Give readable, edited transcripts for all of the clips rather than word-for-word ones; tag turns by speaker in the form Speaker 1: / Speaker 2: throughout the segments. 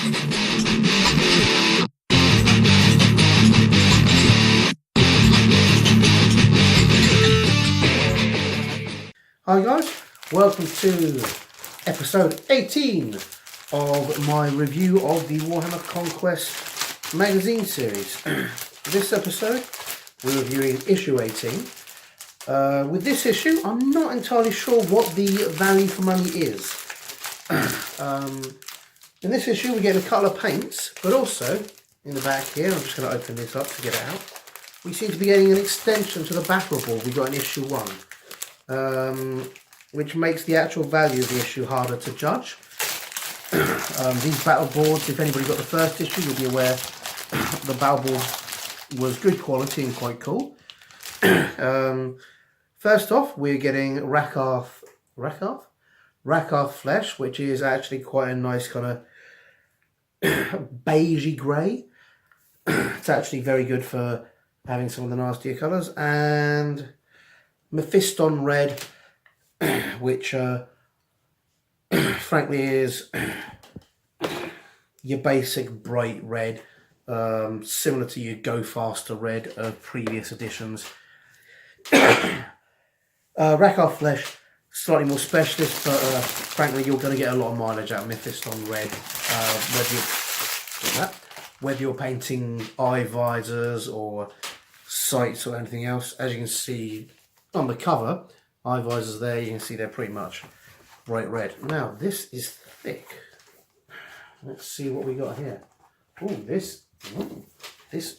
Speaker 1: Hi guys, welcome to episode 18 of my review of the Warhammer Conquest magazine series. This episode we're reviewing issue 18. With this issue I'm not entirely sure what the value for money is. In this issue we're getting a couple of paints, but also in the back here, I'm just going to open this up to get it out, we seem to be getting an extension to the battle board we got in issue 1. Which makes the actual value of the issue harder to judge. These battle boards, if anybody got the first issue, you'll be aware the battle board was good quality and quite cool. First off, we're getting Rakarth Flesh, which is actually quite a nice kind of beigey grey. It's actually very good for having some of the nastier colours. And Mephiston Red, which frankly is your basic bright red, similar to your Go Faster Red of previous editions. Rakarth Flesh, slightly more specialist, but frankly you're going to get a lot of mileage out of Mephiston Red, whether you're painting eye visors or sights or anything else. As you can see on the cover, eye visors there, you can see they're pretty much bright red. Now this is thick. Let's see what we got here. Oh, this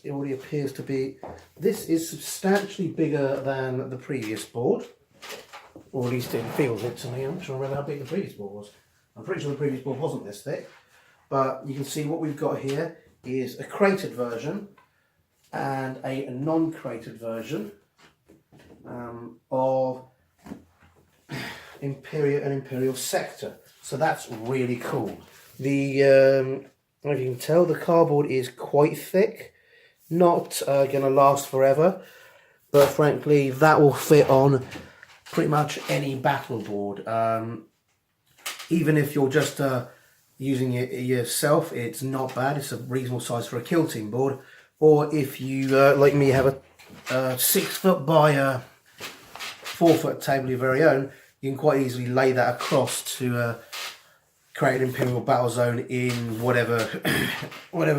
Speaker 1: already appears to be, this is substantially bigger than the previous board, or at least it feels it to me. I'm not sure how big the previous board was. I'm pretty sure the previous board wasn't this thick, but you can see what we've got here is a crated version and a non-crated version of Imperial Sector. So that's really cool. The as you can tell, the cardboard is quite thick, not going to last forever, but frankly that will fit on pretty much any battle board. Even if you're just using it yourself, it's not bad. It's a reasonable size for a kill team board. Or if you like me have a 6 foot by 4 foot table of your very own, you can quite easily lay that across to create an Imperial Battle Zone in whatever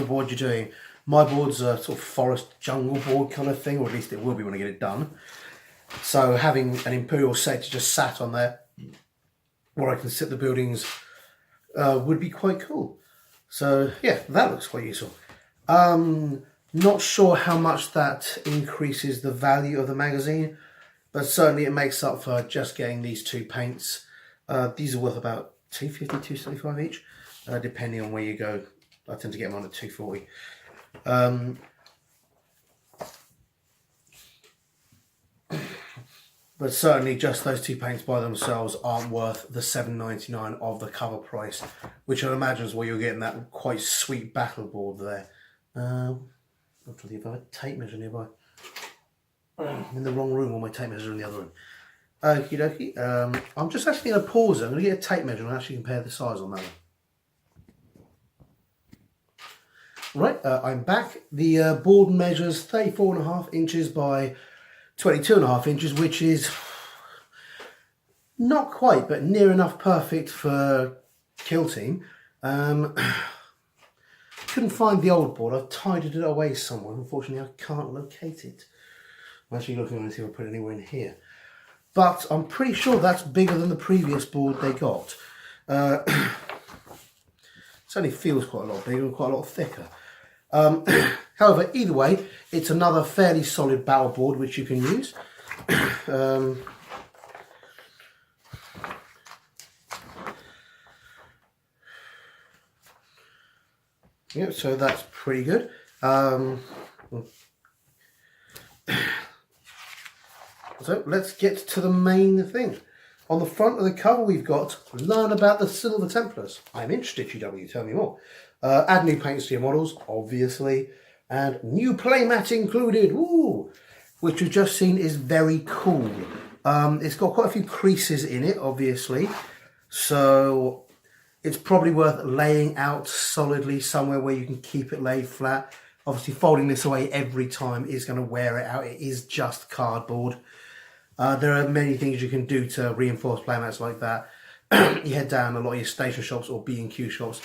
Speaker 1: board you're doing. My board's a sort of forest jungle board kind of thing, or at least it will be when I get it done. So having an Imperial sector just sat on there where I can sit the buildings would be quite cool. So yeah, that looks quite useful. Not sure how much that increases the value of the magazine, but certainly it makes up for just getting these two paints. These are worth about $250, $275 each, depending on where you go. I tend to get them on at $240. But certainly just those two paints by themselves aren't worth the $7.99 of the cover price, which I imagine is where you're getting that quite sweet battle board there. I'm trying to think if I have a tape measure nearby. I'm in the wrong room, all my tape measures are in the other room. Okie dokie. I'm just actually going to pause it. I'm going to get a tape measure and actually compare the size on that one. Right, I'm back. The board measures 34.5 inches by 22.5 inches, which is not quite, but near enough perfect for kill team. Couldn't find the old board. I've tidied it away somewhere. Unfortunately, I can't locate it. I'm actually looking to see if I put it anywhere in here. But I'm pretty sure that's bigger than the previous board they got. It certainly feels quite a lot bigger and quite a lot thicker. However, either way, it's another fairly solid battle board which you can use. Yeah, so that's pretty good. So let's get to the main thing. On the front of the cover we've got learn about the Silver Templars. I'm interested, GW, tell me more. Add new paints to your models, obviously, and new playmat included, woo, which we've just seen is very cool. It's got quite a few creases in it, obviously, so It's probably worth laying out solidly somewhere where you can keep it laid flat. Obviously, folding this away every time is going to wear it out. It is just cardboard. There are many things you can do to reinforce playmats like that. You head down a lot of your station shops or B&Q shops.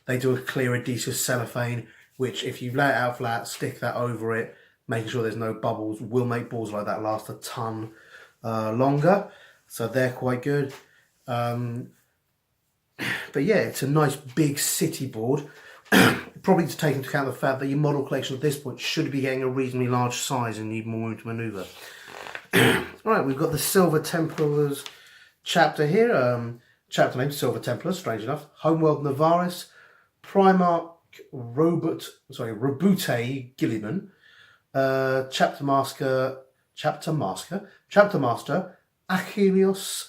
Speaker 1: They do a clear adhesive cellophane, which if you lay it out flat, stick that over it, making sure there's no bubbles, will make balls like that last a ton longer. So they're quite good. But yeah, it's a nice big city board. Probably to take into account the fact that your model collection at this point should be getting a reasonably large size and need more room to manoeuvre. Right, we've got the Silver Templars chapter here. Chapter name Silver Templars, strange enough. Homeworld Navaris, Primarch Robute Gilliman, Chapter Master Achilleos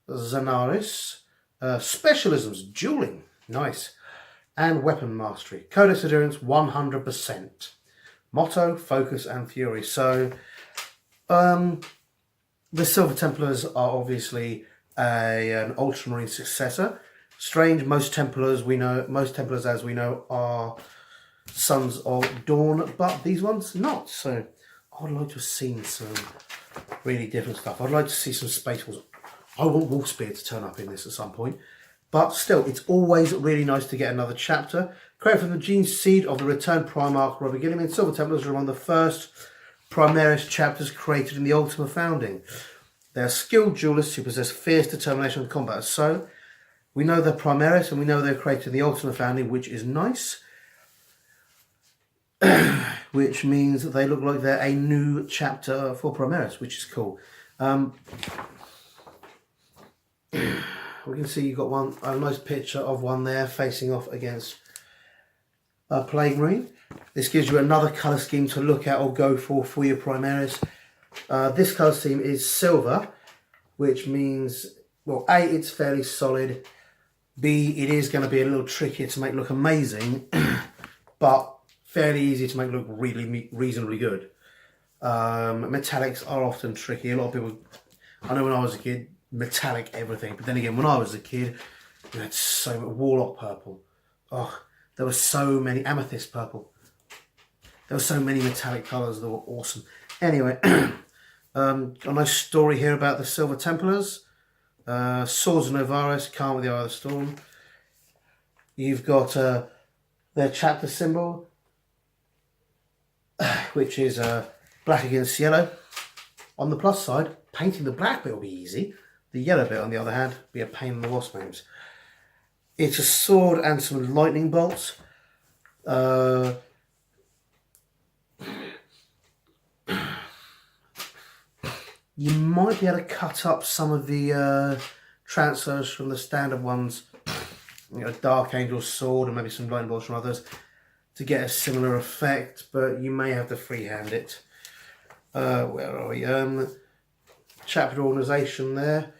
Speaker 1: Zanaris, Specialisms Dueling, nice, and Weapon Mastery. Codex Adherence 100%. Motto, Focus and Fury. So the Silver Templars are obviously an Ultramarine successor. Strange, most Templars as we know are Sons of Dawn, but these ones not. So I'd like to have seen some really different stuff. I'd like to see some Space Wars. I want Wolfspear to turn up in this at some point. But still, it's always really nice to get another chapter. Created from the gene seed of the returned Primarch Robert Gilliman, Silver Templars are among the first Primaris chapters created in the Ultima Founding. They are skilled duelists who possess fierce determination in combat. So, we know they're Primaris and we know they're created in the Ultima Founding, which is nice. Which means that they look like they're a new chapter for Primaris, which is cool. We can see you've got a nice picture of one there facing off against a Plague Marine. This gives you another colour scheme to look at or go for your Primaris. This colour scheme is silver, which means, well, A, it's fairly solid. B, it is going to be a little trickier to make look amazing, but fairly easy to make look really reasonably good. Metallics are often tricky. A lot of people, I know when I was a kid, metallic everything, but then again, when I was a kid, you had so much Warlock purple. Oh, there were so many Amethyst purple. There were so many metallic colours that were awesome. Anyway, a nice story here about the Silver Templars. Swords of Novaris, Calm with the Eye of the Storm. You've got their chapter symbol, which is black against yellow. On the plus side, painting the black bit will be easy. The yellow bit, on the other hand, will be a pain in the wasp names. It's a sword and some lightning bolts. You might be able to cut up some of the transfers from the standard ones, you know, Dark Angel's sword and maybe some lightning bolts from others to get a similar effect, but you may have to freehand it. Where are we? Chapter organisation there.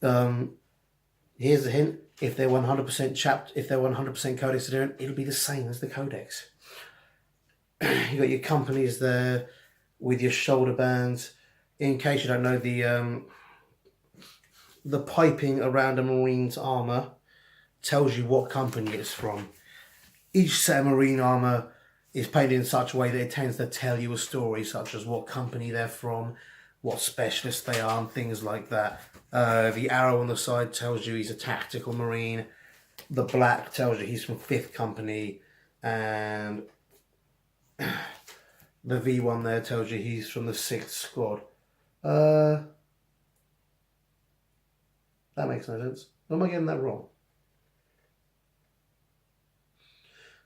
Speaker 1: Here's the hint: if they're 100% Codex adherent, it'll be the same as the Codex. You got your companies there with your shoulder bands. In case you don't know, the piping around a Marine's armour tells you what company it's from. Each set of Marine armour is painted in such a way that it tends to tell you a story, such as what company they're from, what specialists they are, and things like that. The arrow on the side tells you he's a tactical Marine. The black tells you he's from 5th Company, and the V1 there tells you he's from the 6th Squad. That makes no sense. Or am I getting that wrong?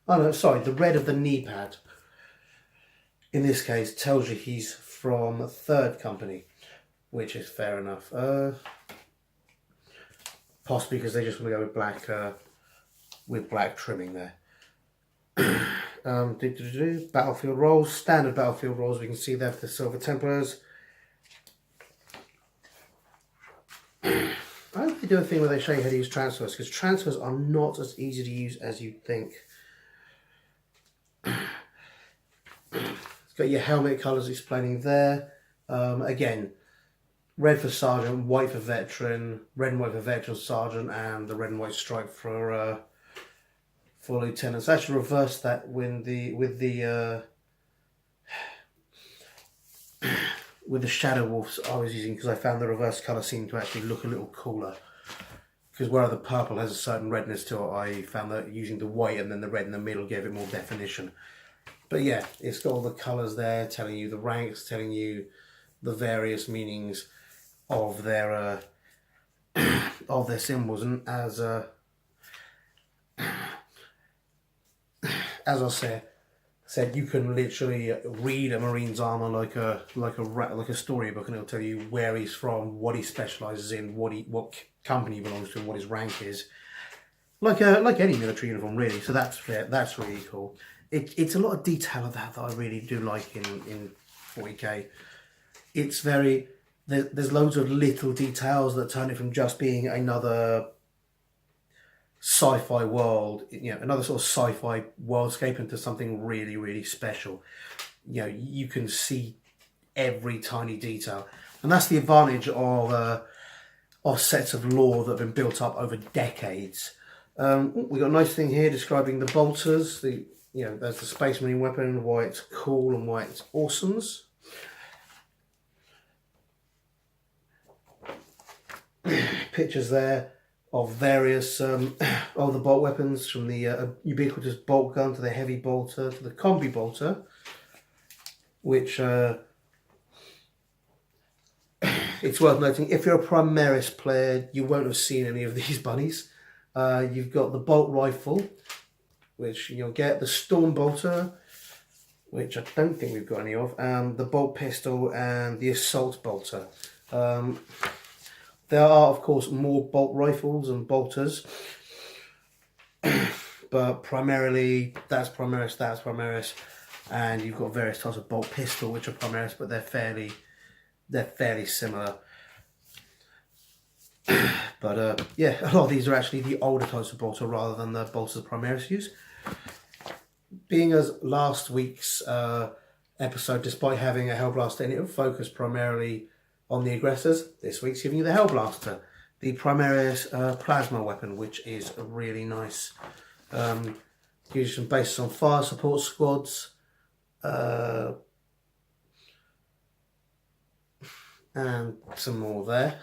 Speaker 1: Oh no, sorry, the red of the knee pad, in this case, tells you he's from 3rd Company, which is fair enough. Possibly because they just want to go with black trimming there. Battlefield rolls, standard battlefield rolls, we can see there for the Silver Templars. I hope they do a thing where they show you how to use transfers, because transfers are not as easy to use as you'd think. It's got your helmet colours explaining there. Again, red for sergeant, white for veteran, red and white for veteran sergeant, and the red and white stripe for lieutenants. I actually reversed that with the Shadow Wolves I was using, because I found the reverse colour seemed to actually look a little cooler. Because where the purple has a certain redness to it, I found that using the white and then the red in the middle gave it more definition. But yeah, it's got all the colours there, telling you the ranks, telling you the various meanings of their symbols, and as I said, you can literally read a Marine's armor like a storybook, and it'll tell you where he's from, what he specializes in, what company he belongs to, and what his rank is. Like any military uniform, really. So that's really cool. It's a lot of detail of that I really do like in 40k. It's very there's loads of little details that turn it from just being another sci-fi world, another sort of sci-fi worldscape, into something really, really special. You can see every tiny detail, and that's the advantage of sets of lore that have been built up over decades. We got a nice thing here describing the bolters. There's the Space Marine weapon, why it's cool and why it's awesomes. Pictures there of various of the bolt weapons, from the ubiquitous bolt gun to the heavy bolter to the combi bolter, which it's worth noting, if you're a Primaris player, you won't have seen any of these bunnies. You've got the bolt rifle, which you'll get, the storm bolter, which I don't think we've got any of, the bolt pistol, and the assault bolter. There are, of course, more bolt rifles and bolters, but primarily that's Primaris, and you've got various types of bolt pistol which are Primaris, but they're fairly similar. But yeah, a lot of these are actually the older types of bolter rather than the bolters that Primaris use. Being as last week's episode, despite having a Hellblaster in it, focused primarily on the aggressors, this week's giving you the Hellblaster, the Primaris plasma weapon, which is really nice. Gives some bases on fire support squads, and some more there.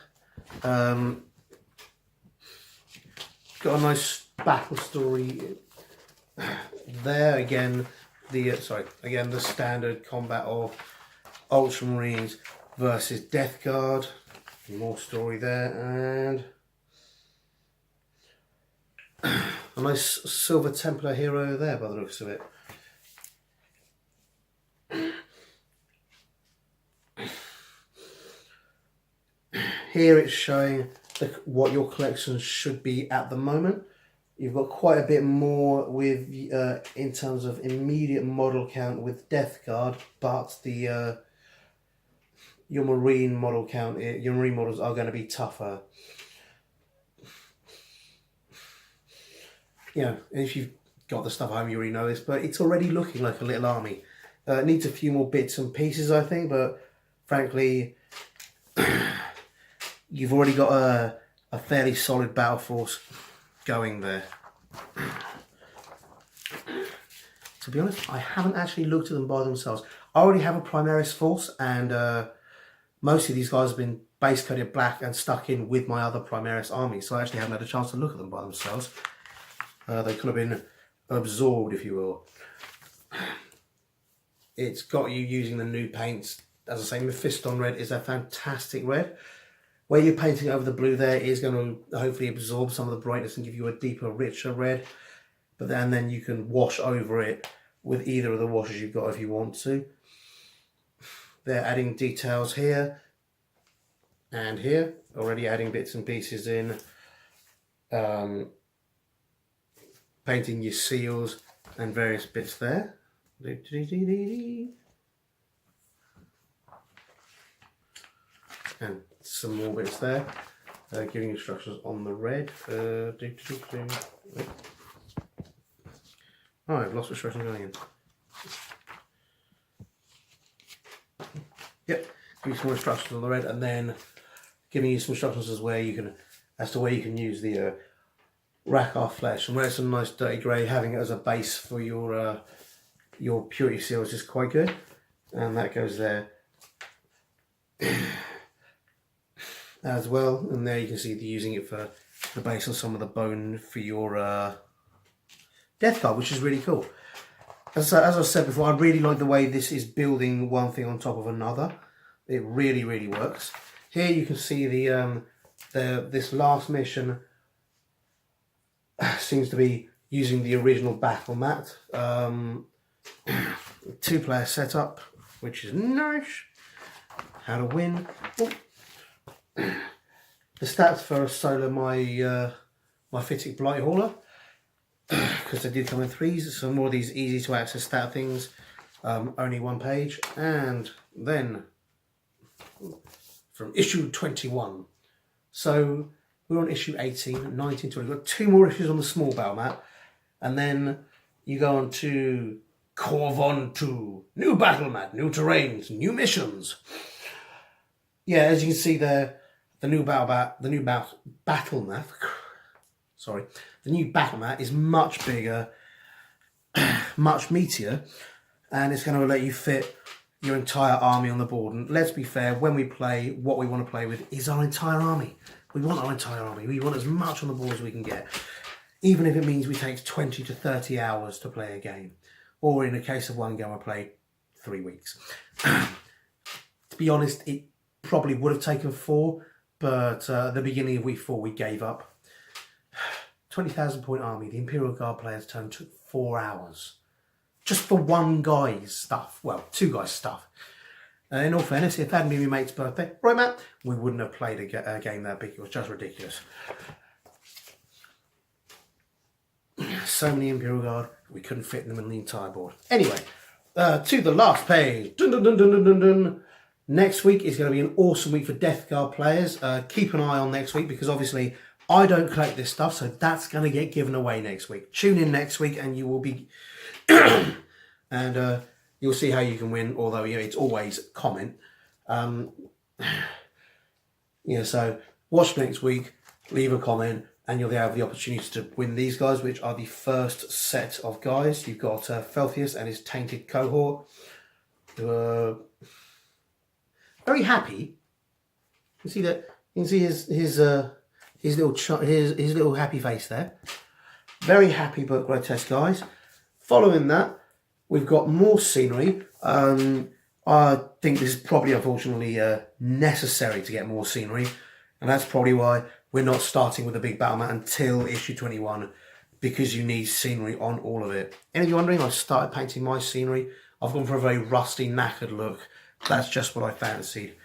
Speaker 1: Got a nice battle story there. Again, the standard combat of Ultramarines versus Death Guard. More story there, and a nice Silver Templar hero there by the looks of it. Here it's showing what your collection should be at the moment. You've got quite a bit more with in terms of immediate model count with Death Guard, but your Marine model count, your Marine models are going to be tougher. If you've got the stuff at home, you already know this, but it's already looking like a little army. It needs a few more bits and pieces, I think, but frankly, you've already got a fairly solid battle force going there. To be honest, I haven't actually looked at them by themselves. I already have a Primaris force, and most of these guys have been base coated black and stuck in with my other Primaris army, so I actually haven't had a chance to look at them by themselves. They could have been absorbed, if you will. It's got you using the new paints. As I say, Mephiston red is a fantastic red. Where you're painting over the blue there is going to hopefully absorb some of the brightness and give you a deeper, richer red. But then you can wash over it with either of the washes you've got if you want to. They're adding details here and here. Already adding bits and pieces in. Painting your seals and various bits there. And some more bits there, giving instructions on the red. Oh, I've lost instructions going in. Yep, give you some more instructions on the red, and then giving you some instructions as to where you can use the Rackar flesh, and where it's a nice dirty grey, having it as a base for your purity seals is quite good, and that goes there as well. And there you can see using it for the base on some of the bone for your Death Guard, which is really cool. As I said before, I really like the way this is building one thing on top of another. It really, really works. Here you can see this last mission seems to be using the original battle mat. 2-player setup, which is nice. How to win. Oh. The stats for solo my Phytic Blight Hauler, because they did come in 3s. So more of these easy to access stat things. Only 1 page. And then from issue 21. So we're on issue 18, 19, 20. We've got 2 more issues on the small battle mat. And then you go on to Corvon 2. New battle mat, new terrains, new missions. Yeah, as you can see there, the new battle mat. Sorry, the new battle mat is much bigger, much meatier, and it's going to let you fit your entire army on the board. And let's be fair, when we play, what we want to play with is our entire army. We want our entire army. We want as much on the board as we can get, even if it means we take 20 to 30 hours to play a game, or in the case of one game, I play 3 weeks. To be honest, it probably would have taken 4, but at the beginning of week 4, we gave up. 20,000 point army, the Imperial Guard player's turn took 4 hours. Just for one guy's stuff. Well, 2 guys' stuff. In all fairness, if it hadn't been my mate's birthday, right, Matt, we wouldn't have played a game that big. It was just ridiculous. So many Imperial Guard, we couldn't fit them in the entire board. Anyway, to the last page. Dun, dun, dun, dun, dun, dun, dun. Next week is going to be an awesome week for Death Guard players. Keep an eye on next week, because obviously I don't collect this stuff, so that's going to get given away next week. Tune in next week and you will be... and you'll see how you can win, although it's always comment. So watch next week, leave a comment, and you'll have the opportunity to win these guys, which are the first set of guys. You've got Felthius and his Tainted Cohort, who are very happy. You see that? You can see his little happy face there. Very happy but grotesque guys. Following that, we've got more scenery. I think this is probably, unfortunately, necessary to get more scenery. And that's probably why we're not starting with a big battle mat until issue 21, because you need scenery on all of it. And if you're wondering, I started painting my scenery. I've gone for a very rusty, knackered look. That's just what I fancied.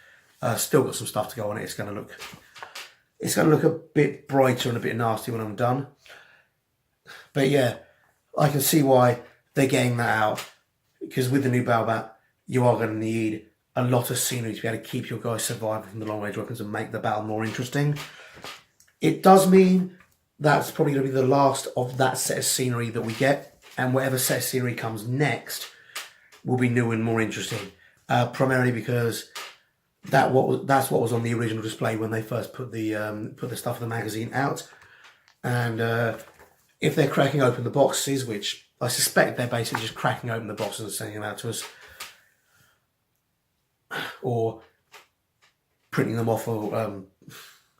Speaker 1: Still got some stuff to go on it. It's going to look a bit brighter and a bit nasty when I'm done. But yeah, I can see why they're getting that out, because with the new battle mat, you are going to need a lot of scenery to be able to keep your guys surviving from the long range weapons and make the battle more interesting. It does mean that's probably going to be the last of that set of scenery that we get, and whatever set of scenery comes next will be new and more interesting. Primarily because that's what was on the original display when they first put the stuff in the magazine out. And if they're cracking open the boxes, which I suspect they're basically just cracking open the boxes and sending them out to us, or printing them off, or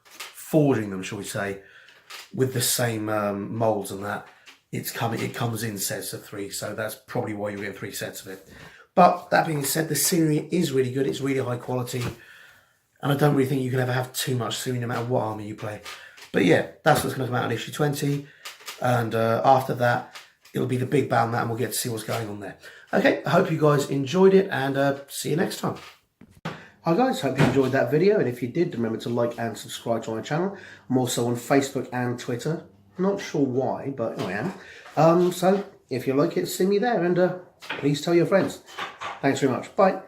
Speaker 1: forging them, shall we say, with the same molds and that, it comes in sets of 3, so that's probably why you get 3 sets of it. But that being said, the scenery is really good. It's really high quality, and I don't really think you can ever have too much scenery no matter what army you play. But yeah, that's what's going to come out in issue 20, and after that it'll be the big battle mat, and we'll get to see what's going on there. Okay, I hope you guys enjoyed it, and see you next time. Hi guys, hope you enjoyed that video, and if you did, remember to like and subscribe to my channel. I'm also on Facebook and Twitter. Not sure why, but I am. So if you like it, see me there, and please tell your friends. Thanks very much. Bye.